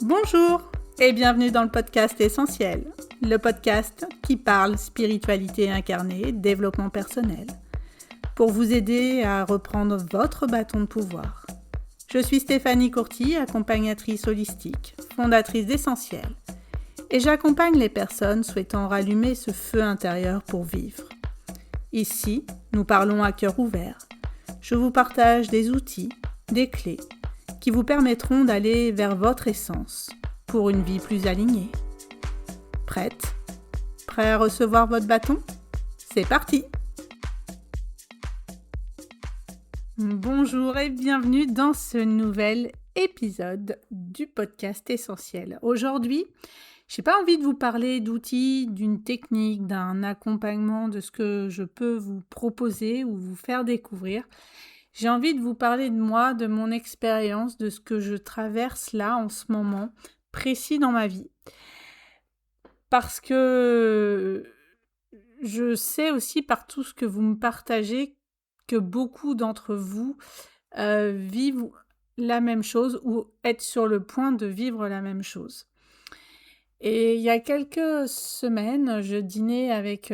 Bonjour et bienvenue dans le podcast Essentiel, le podcast qui parle spiritualité incarnée, développement personnel, pour vous aider à reprendre votre bâton de pouvoir. Je suis Stéphanie Courty, accompagnatrice holistique, fondatrice d'Essentiel, et j'accompagne les personnes souhaitant rallumer ce feu intérieur pour vivre. Ici, nous parlons à cœur ouvert. Je vous partage des outils, des clés, qui vous permettront d'aller vers votre essence pour une vie plus alignée. Prête ? Prêt à recevoir votre bâton ? C'est parti ! Bonjour et bienvenue dans ce nouvel épisode du podcast Essentiel. Aujourd'hui, je n'ai pas envie de vous parler d'outils, d'une technique, d'un accompagnement, de ce que je peux vous proposer ou vous faire découvrir. J'ai envie de vous parler de moi, de mon expérience, de ce que je traverse là en ce moment, précis dans ma vie. Parce que je sais aussi par tout ce que vous me partagez que beaucoup d'entre vous vivent la même chose ou être sur le point de vivre la même chose. Et il y a quelques semaines, je dînais avec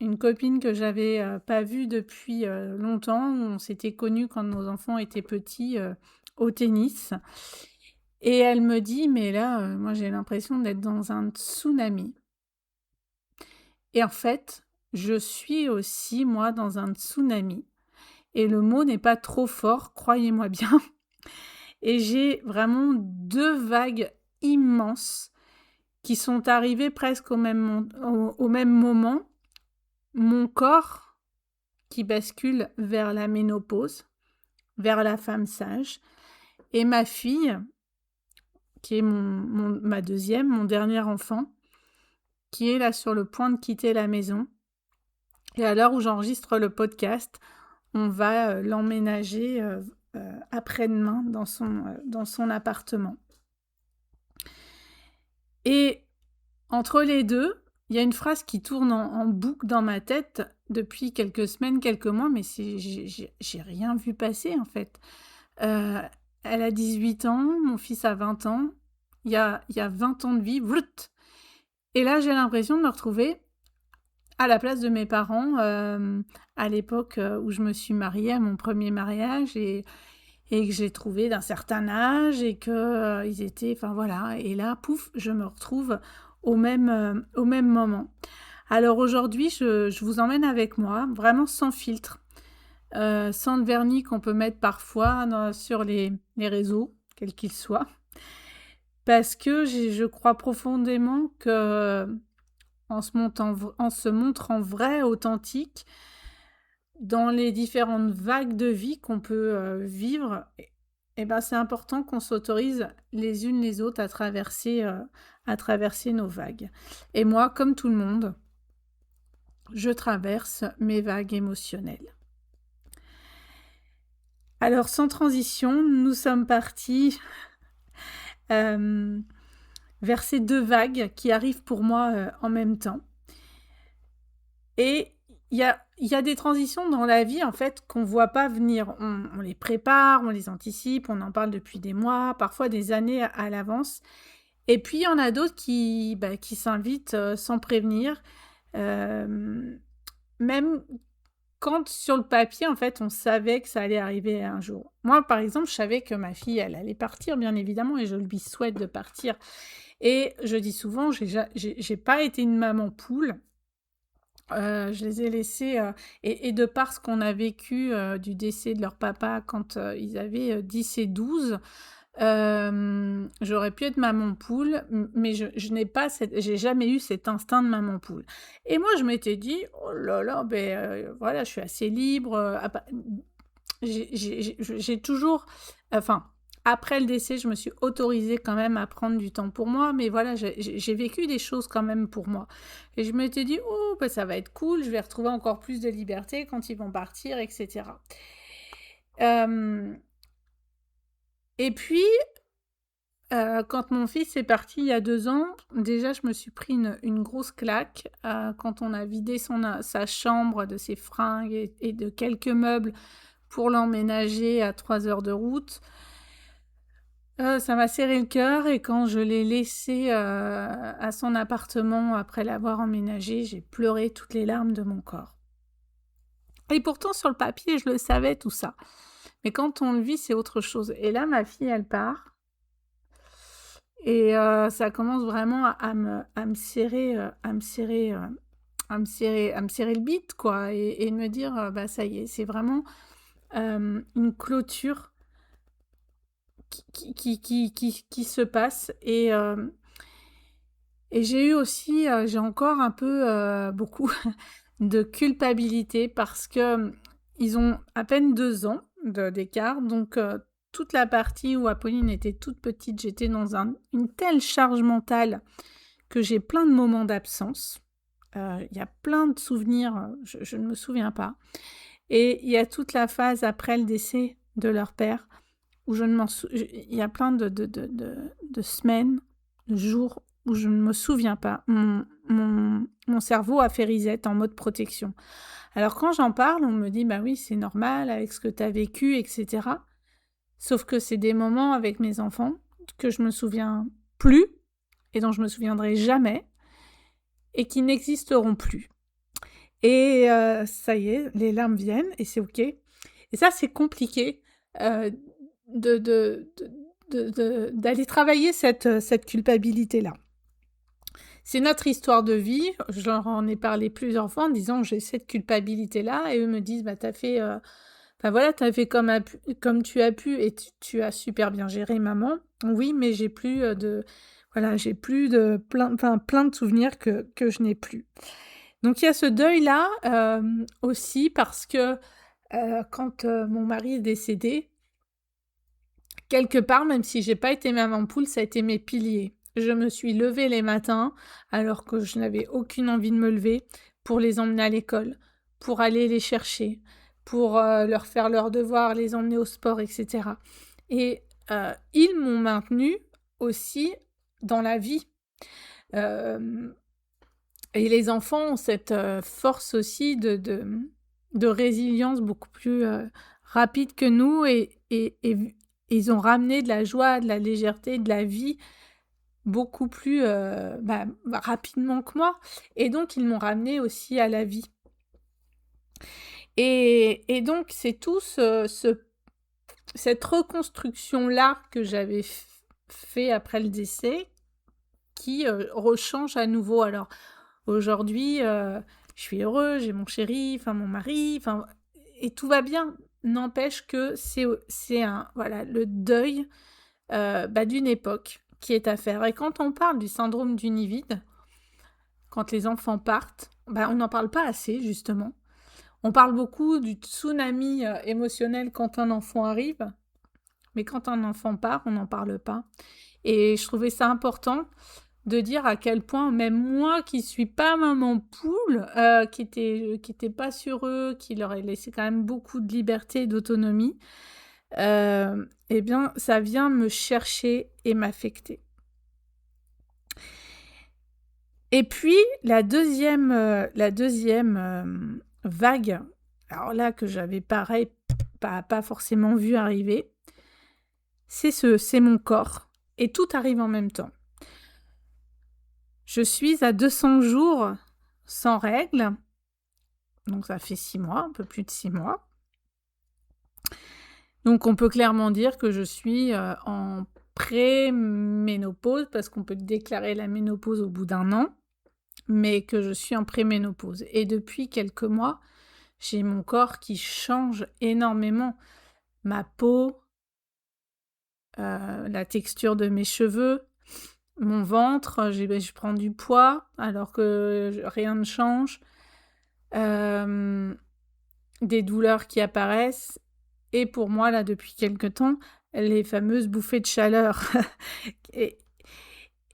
une copine que j'avais pas vue depuis longtemps. On s'était connus quand nos enfants étaient petits au tennis. Et elle me dit, mais là, moi j'ai l'impression d'être dans un tsunami. Et en fait, je suis aussi, moi, dans un tsunami. Et le mot n'est pas trop fort, croyez-moi bien. Et j'ai vraiment deux vagues immenses qui sont arrivées presque au même moment. Mon corps qui bascule vers la ménopause, vers la femme sage, et ma fille, qui est ma deuxième, mon dernier enfant, qui est là sur le point de quitter la maison. Et à l'heure où j'enregistre le podcast, on va l'emménager après-demain dans son appartement. Et entre les deux, il y a une phrase qui tourne en boucle dans ma tête depuis quelques semaines, quelques mois, mais j'ai rien vu passer en fait. Elle a 18 ans, mon fils a 20 ans, il y a 20 ans de vie, vrout. Et là j'ai l'impression de me retrouver à la place de mes parents à l'époque où je me suis mariée, à mon premier mariage, et que j'ai trouvé d'un certain âge et que ils étaient, enfin voilà, et là, pouf, je me retrouve au même moment. Alors aujourd'hui, je vous emmène avec moi, vraiment sans filtre, sans le vernis qu'on peut mettre parfois sur les réseaux, quels qu'ils soient, parce que je crois profondément que en se montrant vrai, authentique, dans les différentes vagues de vie qu'on peut vivre, et ben c'est important qu'on s'autorise les unes les autres à traverser nos vagues. Et moi, comme tout le monde, je traverse mes vagues émotionnelles. Alors, sans transition, nous sommes partis vers ces deux vagues qui arrivent pour moi en même temps. Et il y a des transitions dans la vie, en fait, qu'on ne voit pas venir. On les prépare, on les anticipe, on en parle depuis des mois, parfois des années à l'avance. Et puis, il y en a d'autres qui s'invitent sans prévenir. Même quand, sur le papier, en fait, on savait que ça allait arriver un jour. Moi, par exemple, je savais que ma fille, elle allait partir, bien évidemment, et je lui souhaite de partir. Et je dis souvent, j'ai pas été une maman poule. Je les ai laissés, et de par ce qu'on a vécu du décès de leur papa quand ils avaient 10 et 12, j'aurais pu être maman poule, mais je n'ai pas j'ai jamais eu cet instinct de maman poule. Et moi, je m'étais dit, oh là là, voilà, je suis assez libre. J'ai toujours, enfin, après le décès, je me suis autorisée quand même à prendre du temps pour moi, mais voilà, j'ai vécu des choses quand même pour moi. Et je m'étais dit, oh, ça va être cool, je vais retrouver encore plus de liberté quand ils vont partir, etc. Et puis, quand mon fils est parti il y a 2 ans, déjà, je me suis pris une grosse claque quand on a vidé sa chambre de ses fringues et de quelques meubles pour l'emménager à 3 heures de route. Ça m'a serré le cœur et quand je l'ai laissé, à son appartement après l'avoir emménagé, j'ai pleuré toutes les larmes de mon corps. Et pourtant sur le papier, je le savais tout ça. Mais quand on le vit, c'est autre chose. Et là, ma fille, elle part et ça commence vraiment à me serrer, à me serrer le bide quoi et de me dire, bah, ça y est, c'est vraiment, une clôture qui se passe et j'ai eu aussi, j'ai encore un peu, beaucoup de culpabilité parce que, ils ont à peine 2 ans d'écart donc toute la partie où Apolline était toute petite, j'étais dans une telle charge mentale que j'ai plein de moments d'absence. Il y a plein de souvenirs, je ne me souviens pas et il y a toute la phase après le décès de leur père où je ne m'en sou il y a plein de semaines, de jours où je ne me souviens pas. Mon cerveau a fait reset en mode protection. Alors quand j'en parle, on me dit: «Bah oui, c'est normal avec ce que tu as vécu et cetera». Sauf que c'est des moments avec mes enfants que je me souviens plus et dont je me souviendrai jamais et qui n'existeront plus. Et ça y est, les larmes viennent et c'est OK. Et ça, c'est compliqué, heu, d'aller travailler cette culpabilité-là. C'est notre histoire de vie, je leur en ai parlé plusieurs fois en disant: «J'ai cette culpabilité-là» et eux me disent: «Bah, tu as fait, enfin voilà, tu as fait comme tu as pu et tu as super bien géré maman». «Oui, mais j'ai plus, de voilà, j'ai plus de plein de souvenirs que je n'ai plus». Donc il y a ce deuil-là, aussi parce que, quand, mon mari est décédé, quelque part, même si j'ai pas été maman poule, ça a été mes piliers. Je me suis levée les matins, alors que je n'avais aucune envie de me lever, pour les emmener à l'école, pour aller les chercher, pour, leur faire leurs devoirs, les emmener au sport et cetera et ils m'ont maintenue aussi dans la vie. Hem Et les enfants ont cette, force aussi de résilience beaucoup plus, rapide que nous et ils ont ramené de la joie, de la légèreté, de la vie beaucoup plus, rapidement que moi et donc ils m'ont ramené aussi à la vie et donc c'est tout cette reconstruction-là que j'avais fait après le décès qui, rechange à nouveau. Alors aujourd'hui, je suis heureuse, j'ai mon chéri, enfin mon mari, enfin et tout va bien. N'empêche que c'est un voilà, le deuil, d'une époque qui est à faire et quand on parle du syndrome du nid vide, quand les enfants partent, on n'en parle pas assez justement. On parle beaucoup du tsunami, émotionnel quand un enfant arrive, mais quand un enfant part, on n'en parle pas et je trouvais ça important de dire à quel point même moi qui suis pas maman poule, qui était pas sur eux, qui leur ai laissé quand même beaucoup de liberté et d'autonomie, et bien ça vient me chercher et m'affecter. Et puis la deuxième vague, alors là que j'avais pareil pas forcément vu arriver, c'est mon corps et tout arrive en même temps. Je suis à 200 jours sans règles. Donc ça fait 6 mois, un peu plus de 6 mois. Donc on peut clairement dire que je suis, en pré-ménopause parce qu'on peut déclarer la ménopause au bout d'1 an, mais que je suis en pré-ménopause et depuis quelques mois, j'ai mon corps qui change énormément. Ma peau, la texture de mes cheveux, mon ventre, je prends du poids alors que rien ne change. Hem Des douleurs qui apparaissent et pour moi, là, depuis quelque temps, les fameuses bouffées de chaleur et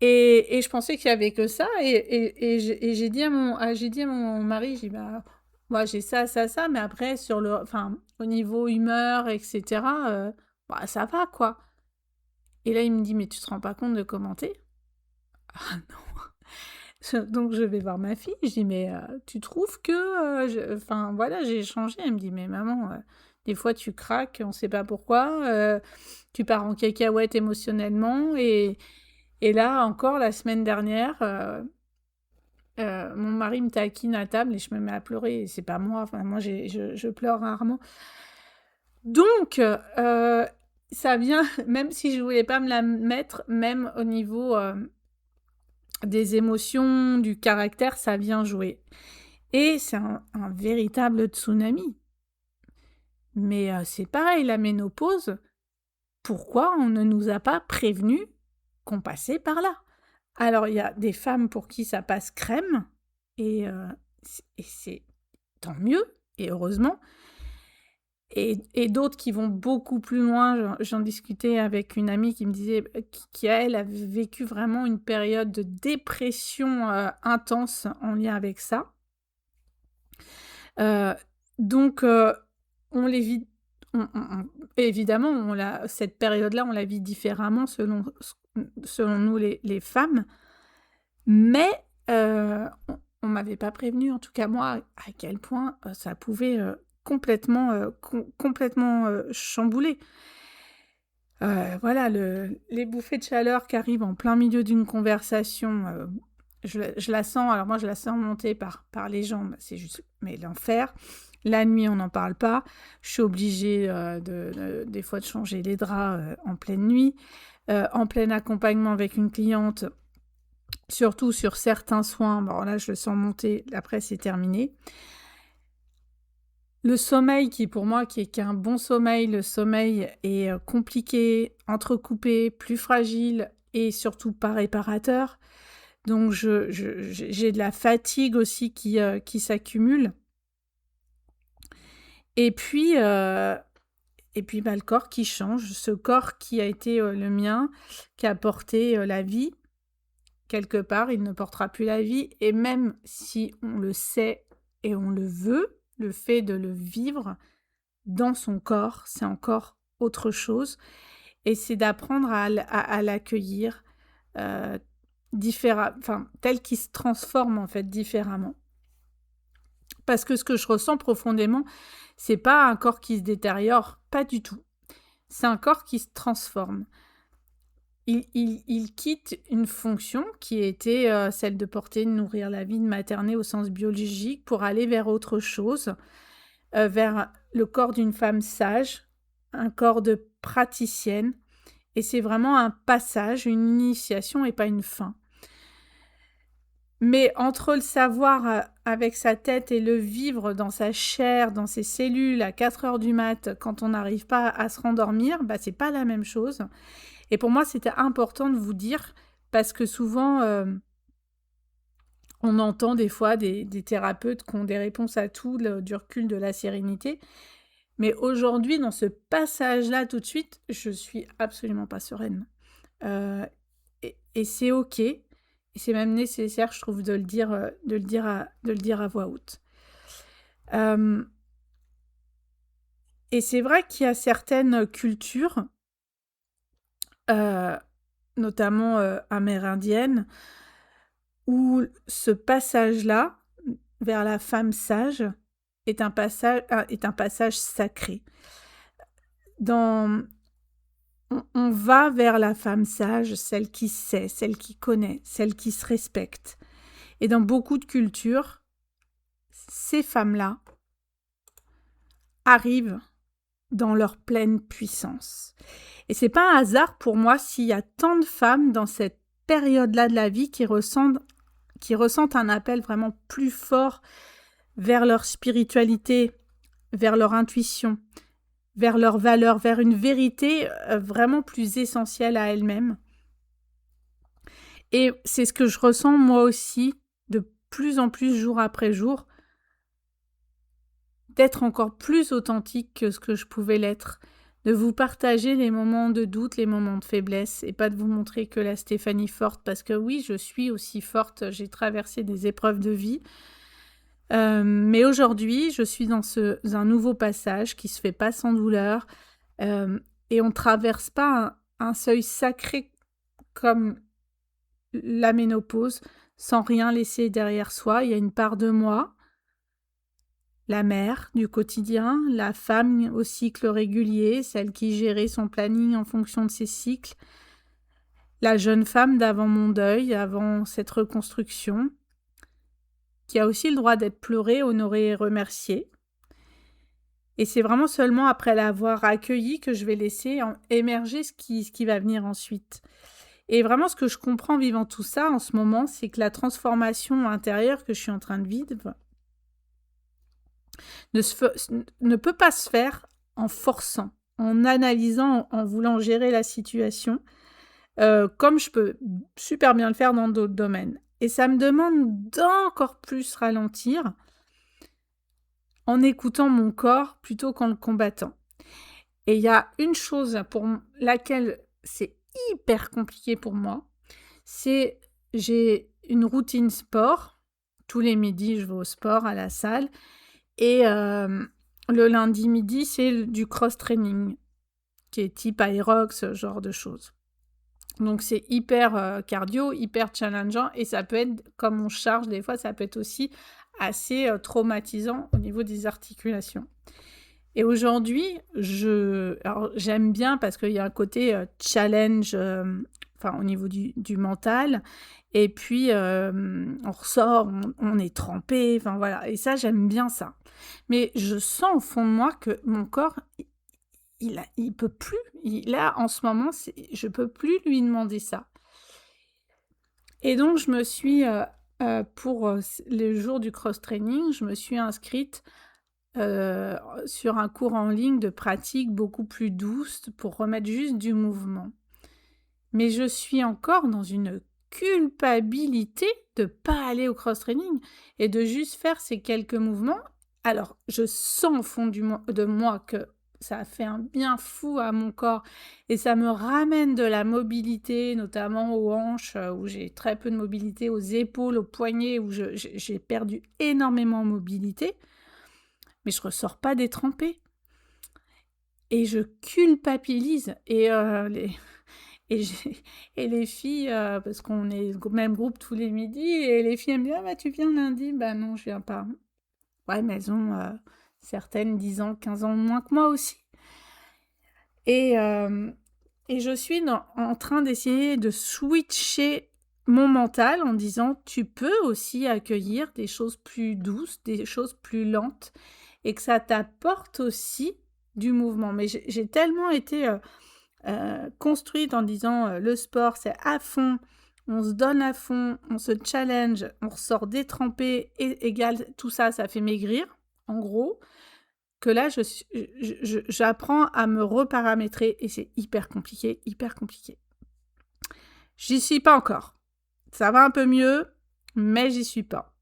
et je pensais qu'il y avait que ça et j'ai dit à mon mari, j'ai dit: «Bah, moi, j'ai ça, ça, ça, mais après sur le enfin, au niveau humeur et cetera, ça va, quoi» et là, il me dit: «Mais tu te rends pas compte de comment tu es?» Ah non! Donc je vais voir ma fille, je dis: «Mais tu trouves que, je enfin voilà, j'ai changé?» Elle me dit: «Mais maman, Des fois, tu craques, on ne sait pas pourquoi. Tu pars en cacahuète émotionnellement. Et là, encore, la semaine dernière, mon mari me taquine à table et je me mets à pleurer. Et c'est pas moi. Enfin, moi, je pleure rarement. Donc, ça vient, même si je voulais pas me la mettre, même au niveau des émotions, du caractère, ça vient jouer. Et c'est un véritable tsunami. Mais c'est pareil, la ménopause, pourquoi on ne nous a pas prévenus qu'on passait par là? Alors, il y a des femmes pour qui ça passe crème, et c'est tant mieux, et heureusement. Et d'autres qui vont beaucoup plus loin. J'en discutais avec une amie qui me disait, qui elle, a vécu vraiment une période de dépression intense en lien avec ça. Euh, donc, on les vit, évidemment, cette période-là, on la vit différemment selon nous les femmes, mais on ne m'avait pas prévenu, en tout cas moi, à quel point ça pouvait complètement chambouler. Voilà, les bouffées de chaleur qui arrivent en plein milieu d'une conversation, je la sens, alors moi je la sens monter par les jambes, c'est juste mais l'enfer. La nuit, on n'en parle pas. Je suis obligée des fois de changer les draps en pleine nuit. En plein accompagnement avec une cliente, surtout sur certains soins, bon là je le sens monter, après c'est terminé. Le sommeil qui pour moi qui est un bon sommeil, le sommeil est compliqué, entrecoupé, plus fragile et surtout pas réparateur. Donc j'ai de la fatigue aussi qui s'accumule. Et puis, bah, le corps qui change, ce corps qui a été le mien, qui a porté la vie, quelque part, il ne portera plus la vie. Et même si on le sait et on le veut, le fait de le vivre dans son corps, c'est encore autre chose. Et c'est d'apprendre à l'accueillir tel qu'il se transforme en fait différemment. Parce que ce que je ressens profondément, c'est pas un corps qui se détériore, pas du tout. C'est un corps qui se transforme. Il quitte une fonction qui était celle de porter, de nourrir la vie, de materner au sens biologique pour aller vers autre chose, vers le corps d'une femme sage, un corps de praticienne. Et c'est vraiment un passage, une initiation et pas une fin. Mais entre le savoir avec sa tête et le vivre dans sa chair, dans ses cellules à 4 heures du mat, quand on n'arrive pas à se rendormir, bah, c'est pas la même chose. Et pour moi, c'était important de vous dire, parce que souvent, on entend des fois des thérapeutes qui ont des réponses à tout, du recul, de la sérénité. Mais aujourd'hui, dans ce passage-là, tout de suite, je suis absolument pas sereine. Et c'est OK. Et c'est même nécessaire, je trouve, de le dire à voix haute. Et c'est vrai qu'il y a certaines cultures, notamment amérindiennes, où ce passage-là, vers la femme sage, est un passage sacré. On va vers la femme sage, celle qui sait, celle qui connaît, celle qui se respecte. Et dans beaucoup de cultures, ces femmes-là arrivent dans leur pleine puissance. Et c'est pas un hasard pour moi s'il y a tant de femmes dans cette période-là de la vie qui ressentent un appel vraiment plus fort vers leur spiritualité, vers leur intuition, vers leurs valeurs, vers une vérité vraiment plus essentielle à elles-mêmes. Et c'est ce que je ressens moi aussi, de plus en plus, jour après jour, d'être encore plus authentique que ce que je pouvais l'être, de vous partager les moments de doute, les moments de faiblesse, et pas de vous montrer que la Stéphanie forte, parce que oui, je suis aussi forte, j'ai traversé des épreuves de vie, mais aujourd'hui, je suis dans un nouveau passage qui se fait pas sans douleur, et on traverse pas un seuil sacré comme la ménopause sans rien laisser derrière soi. Il y a une part de moi, la mère du quotidien, la femme au cycle régulier, celle qui gérait son planning en fonction de ses cycles, la jeune femme d'avant mon deuil, avant cette reconstruction, qui a aussi le droit d'être pleurée, honorée et remerciée. Et c'est vraiment seulement après l'avoir accueillie que je vais laisser émerger ce qui va venir ensuite. Et vraiment, ce que je comprends vivant tout ça en ce moment, c'est que la transformation intérieure que je suis en train de vivre ne peut pas se faire en forçant, en analysant, en voulant gérer la situation, comme je peux super bien le faire dans d'autres domaines. Et ça me demande d'encore plus ralentir en écoutant mon corps plutôt qu'en le combattant. Et il y a une chose pour laquelle c'est hyper compliqué pour moi, c'est j'ai une routine sport. Tous les midis, je vais au sport, à la salle. Et le lundi midi, c'est du cross-training, qui est type aérox, ce genre de choses. Donc c'est hyper cardio, hyper challengeant. Et ça peut être, comme on charge des fois, ça peut être aussi assez traumatisant au niveau des articulations. Et aujourd'hui, alors, j'aime bien parce qu'il y a un côté challenge, au niveau du mental. Et puis, on ressort, on est trempé, enfin voilà. Et ça, j'aime bien ça. Mais je sens au fond de moi que mon corps, il peut plus. Là, en ce moment, je peux plus lui demander ça. Et donc, je me suis, pour le jour du cross-training, je me suis inscrite sur un cours en ligne de pratique beaucoup plus douce pour remettre juste du mouvement. Mais je suis encore dans une culpabilité de pas aller au cross-training et de juste faire ces quelques mouvements. Alors, je sens au fond de moi que ça a fait un bien fou à mon corps et ça me ramène de la mobilité, notamment aux hanches où j'ai très peu de mobilité, aux épaules, aux poignets où j'ai perdu énormément de mobilité. Mais je ressors pas détrempée. Et je culpabilise. Et, et, et les filles, parce qu'on est au même groupe tous les midis, et les filles elles me disent « Ah bah tu viens lundi ?» Bah non, je viens pas. Ouais, mais elles ont certaines 10 ans, 15 ans de moins que moi aussi. Et, et je suis en train d'essayer de switcher mon mental en disant « Tu peux aussi accueillir des choses plus douces, des choses plus lentes. » Et que ça t'apporte aussi du mouvement. Mais j'ai tellement été construite en disant le sport, c'est à fond, on se donne à fond, on se challenge, on ressort détrempé, et égale tout ça, ça fait maigrir, en gros, que là, j'apprends à me reparamétrer et c'est hyper compliqué, hyper compliqué. J'y suis pas encore. Ça va un peu mieux, mais j'y suis pas.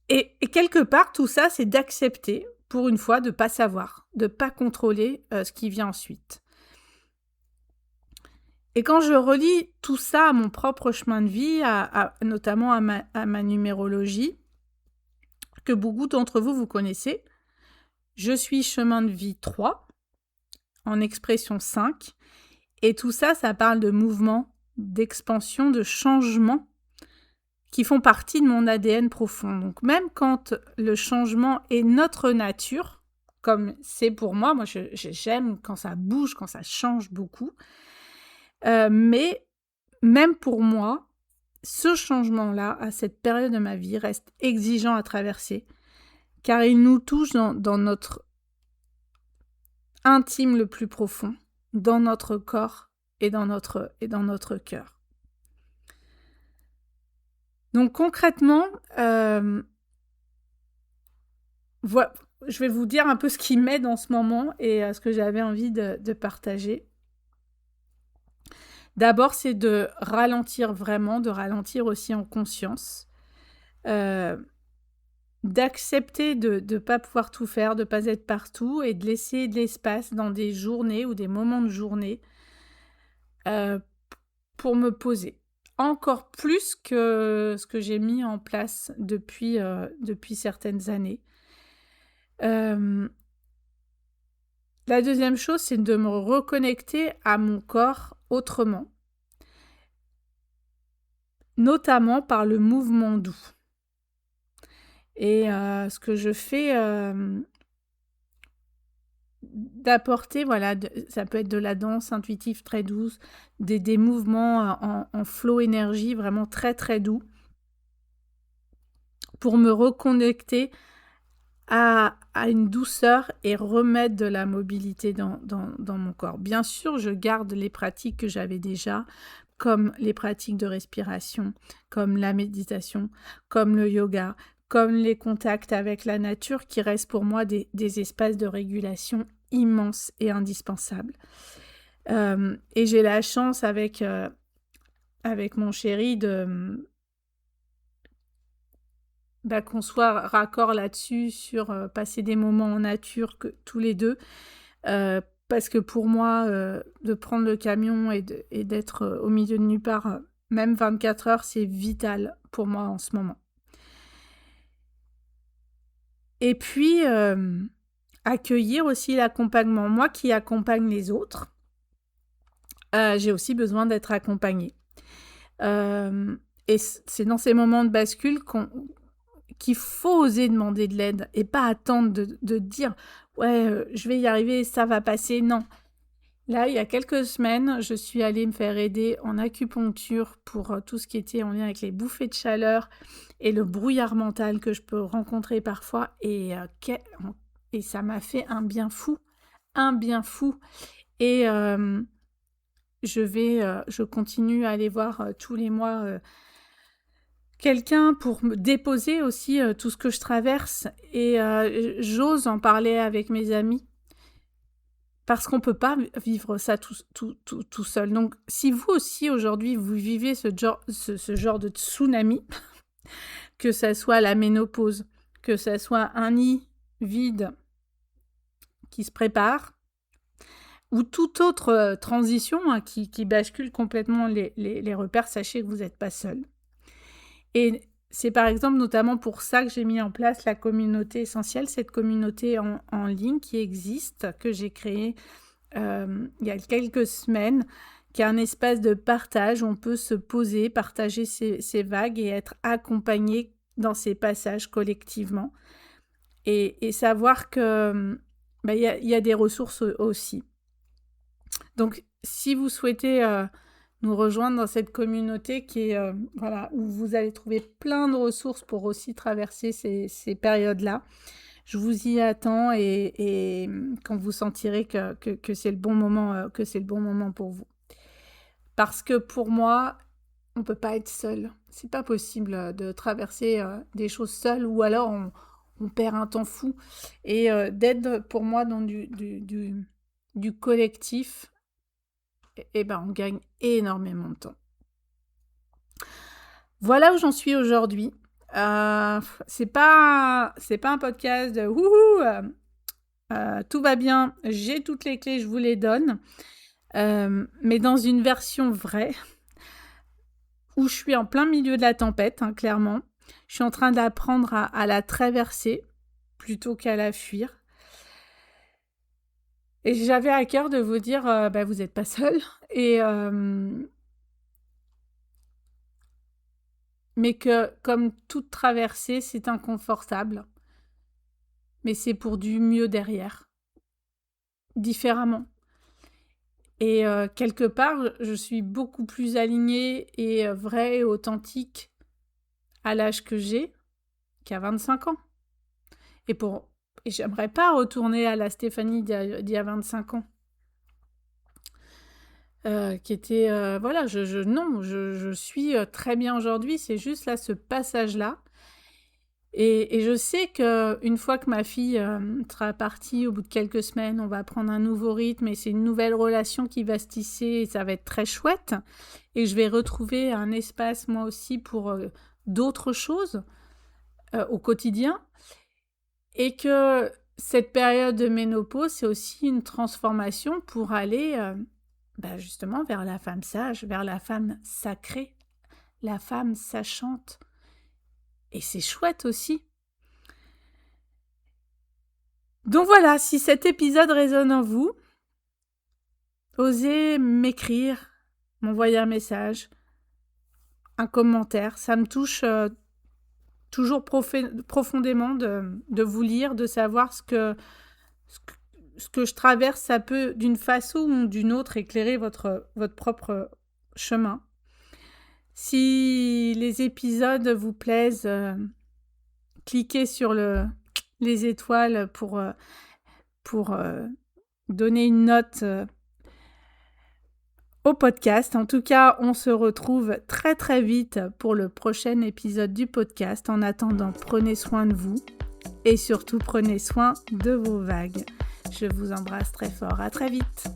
Et quelque part, tout ça, c'est d'accepter, pour une fois, de ne pas savoir, de ne pas contrôler ce qui vient ensuite. Et quand je relis tout ça à mon propre chemin de vie, notamment à ma numérologie, que beaucoup d'entre vous connaissez, je suis chemin de vie 3, en expression 5, et tout ça, ça parle de mouvement, d'expansion, de changement, qui font partie de mon ADN profond. Donc même quand le changement est notre nature, comme c'est pour moi j'aime quand ça bouge, quand ça change beaucoup, mais même pour moi, ce changement-là, à cette période de ma vie, reste exigeant à traverser, car il nous touche dans notre intime le plus profond, dans notre corps et dans notre cœur. Donc concrètement, je vais vous dire un peu ce qui m'aide en ce moment et ce que j'avais envie de partager. D'abord, c'est de ralentir vraiment, de ralentir aussi en conscience, d'accepter de ne pas pouvoir tout faire, de ne pas être partout et de laisser de l'espace dans des journées ou des moments de journée pour me poser. Encore plus que ce que j'ai mis en place depuis certaines années. La deuxième chose, c'est de me reconnecter à mon corps autrement, notamment par le mouvement doux. Et ce que je fais, d'apporter, voilà, ça peut être de la danse intuitive très douce, des mouvements en flow énergie vraiment très très doux pour me reconnecter à une douceur et remettre de la mobilité dans mon corps. Bien sûr, je garde les pratiques que j'avais déjà, comme les pratiques de respiration, comme la méditation, comme le yoga, comme les contacts avec la nature qui restent pour moi des espaces de régulation immenses et indispensables. Et j'ai la chance avec mon chéri qu'on soit raccord là-dessus sur passer des moments en nature tous les deux. Parce que pour moi, de prendre le camion et d'être au milieu de nulle part, même 24 heures, c'est vital pour moi en ce moment. Et puis, accueillir aussi l'accompagnement. Moi qui accompagne les autres, j'ai aussi besoin d'être accompagnée. Et c'est dans ces moments de bascule qu'il faut oser demander de l'aide et pas attendre de dire ouais, je vais y arriver, ça va passer. Non. Là, il y a quelques semaines, je suis allée me faire aider en acupuncture pour tout ce qui était en lien avec les bouffées de chaleur et le brouillard mental que je peux rencontrer parfois. Et ça m'a fait un bien fou. Et je continue à aller voir tous les mois quelqu'un pour me déposer aussi tout ce que je traverse. Et j'ose en parler avec mes amis. Parce qu'on ne peut pas vivre ça tout seul. Donc, si vous aussi, aujourd'hui, vous vivez ce genre de tsunami, que ça soit la ménopause, que ça soit un nid vide qui se prépare, ou toute autre transition qui bascule complètement les repères, sachez que vous n'êtes pas seul. Et c'est par exemple notamment pour ça que j'ai mis en place la communauté essentielle, cette communauté en ligne qui existe, que j'ai créée il y a quelques semaines, qui est un espace de partage où on peut se poser, partager ses vagues et être accompagné dans ces passages collectivement. Et savoir que y a des ressources aussi. Donc, si vous souhaitez nous rejoindre dans cette communauté qui est, voilà, où vous allez trouver plein de ressources pour aussi traverser ces périodes-là, je vous y attends et quand vous sentirez que c'est le bon moment, que c'est le bon moment pour vous. Parce que pour moi, on peut pas être seul. C'est pas possible de traverser des choses seul ou alors on perd un temps fou. Et d'être pour moi dans du collectif, et ben on gagne énormément de temps. Voilà où j'en suis aujourd'hui. C'est pas un podcast de wouhou, tout va bien, j'ai toutes les clés, je vous les donne. Mais dans une version vraie, où je suis en plein milieu de la tempête, hein, clairement. Je suis en train d'apprendre à la traverser plutôt qu'à la fuir. Et j'avais à cœur de vous dire, vous n'êtes pas seul. Mais que comme toute traversée, c'est inconfortable. Mais c'est pour du mieux derrière. Différemment. Et quelque part, je suis beaucoup plus alignée et vraie et authentique à l'âge que j'ai qu'à 25 ans. Et j'aimerais pas retourner à la Stéphanie d'il y a 25 ans. Qui était, voilà, non, je suis très bien aujourd'hui, c'est juste là, ce passage-là. Et je sais qu'une fois que ma fille sera partie, au bout de quelques semaines, on va prendre un nouveau rythme et c'est une nouvelle relation qui va se tisser et ça va être très chouette. Et je vais retrouver un espace, moi aussi, pour d'autres choses au quotidien. Et que cette période de ménopause, c'est aussi une transformation pour aller justement vers la femme sage, vers la femme sacrée, la femme sachante. Et c'est chouette aussi. Donc voilà, si cet épisode résonne en vous, osez m'écrire, m'envoyer un message, un commentaire. Ça me touche toujours profondément de vous lire, de savoir ce que je traverse, ça peut d'une façon ou d'une autre éclairer votre propre chemin. Si les épisodes vous plaisent, cliquez sur les étoiles pour donner une note au podcast. En tout cas, on se retrouve très très vite pour le prochain épisode du podcast. En attendant, prenez soin de vous et surtout prenez soin de vos vagues. Je vous embrasse très fort. À très vite.